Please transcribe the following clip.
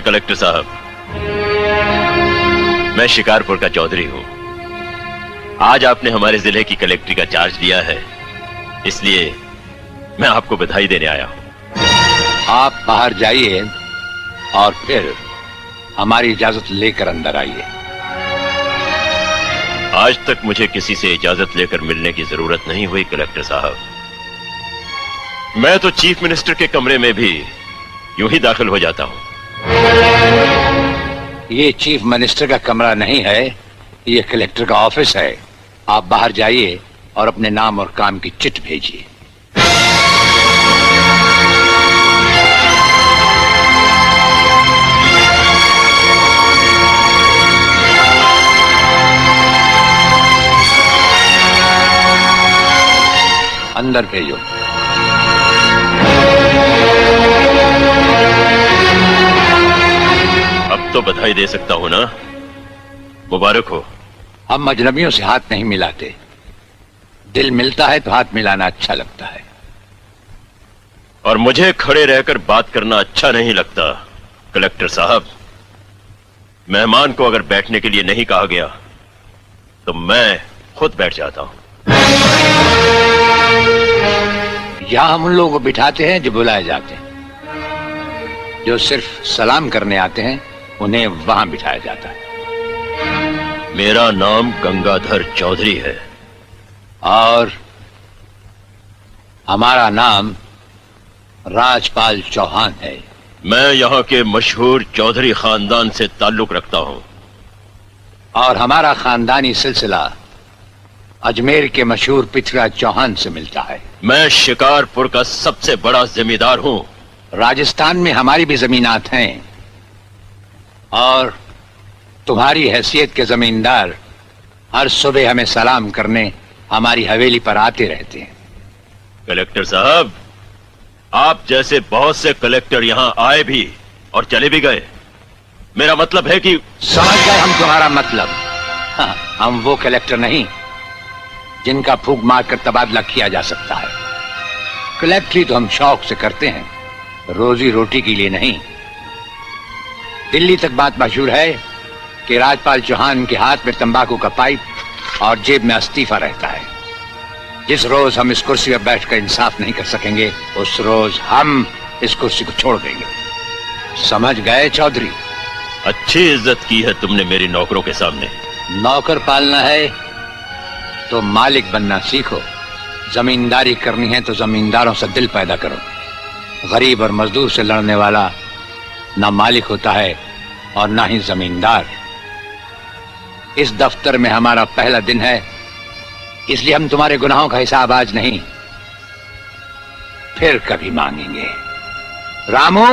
Collector साहब, मैं शिकारपुर का चौधरी हूं। आज आपने हमारे जिले की कलेक्ट्री का चार्ज लिया है, इसलिए मैं आपको बधाई देने आया हूं। आप बाहर जाइए और फिर हमारी इजाजत लेकर अंदर आइए। आज तक मुझे किसी से इजाजत लेकर मिलने की जरूरत नहीं हुई कलेक्टर साहब। मैं तो चीफ मिनिस्टर के कमरे में भी यूं ही दाखिल हो जाता हूं। ये चीफ मिनिस्टर का कमरा नहीं है, ये कलेक्टर का ऑफिस है। आप बाहर जाइए और अपने नाम और काम की चिट भेजिए। अंदर भेजो। अब तो बधाई दे सकता हूं ना? मुबारक हो। हम अजनबियों से हाथ नहीं मिलाते। दिल मिलता है तो हाथ मिलाना अच्छा लगता है। और मुझे खड़े रहकर बात करना अच्छा नहीं लगता कलेक्टर साहब। मेहमान को अगर बैठने के लिए नहीं कहा गया तो मैं खुद बैठ जाता हूं। यहां हम उन लोगों को बिठाते हैं जो बुलाए जाते हैं। जो सिर्फ सलाम करने आते हैं उन्हें वहां बिठाया जाता है। मेरा नाम गंगाधर चौधरी है। और हमारा नाम राजपाल चौहान है। मैं यहाँ के मशहूर चौधरी खानदान से ताल्लुक रखता हूँ। और हमारा खानदानी सिलसिला अजमेर के मशहूर पृथ्वीराज चौहान से मिलता है। मैं शिकारपुर का सबसे बड़ा जमींदार हूँ। राजस्थान में हमारी भी जमीनात हैं और तुम्हारी हैसियत के जमींदार हर सुबह हमें सलाम करने हमारी हवेली पर आते रहते हैं। कलेक्टर साहब, आप जैसे बहुत से कलेक्टर यहाँ आए भी और चले भी गए। मेरा मतलब है कि समझ गए हम तुम्हारा मतलब। हाँ, हम वो कलेक्टर नहीं जिनका फूंक मारकर तबादला किया जा सकता है। कलेक्टरी तो हम शौक से करते हैं, रोजी रोटी के लिए नहीं। दिल्ली तक बात मशहूर है कि राजपाल चौहान के हाथ में तंबाकू का पाइप और जेब में इस्तीफा रहता है। जिस रोज हम इस कुर्सी पर बैठकर इंसाफ नहीं कर सकेंगे उस रोज हम इस कुर्सी को छोड़ देंगे। समझ गए चौधरी? अच्छी इज्जत की है तुमने मेरी नौकरों के सामने। नौकर पालना है तो मालिक बनना सीखो। जमींदारी करनी है तो जमींदारों से दिल पैदा करो। गरीब और मजदूर से लड़ने वाला ना मालिक होता है और ना ही जमींदार। इस दफ्तर में हमारा पहला दिन है, इसलिए हम तुम्हारे गुनाहों का हिसाब आज नहीं फिर कभी मांगेंगे। रामू,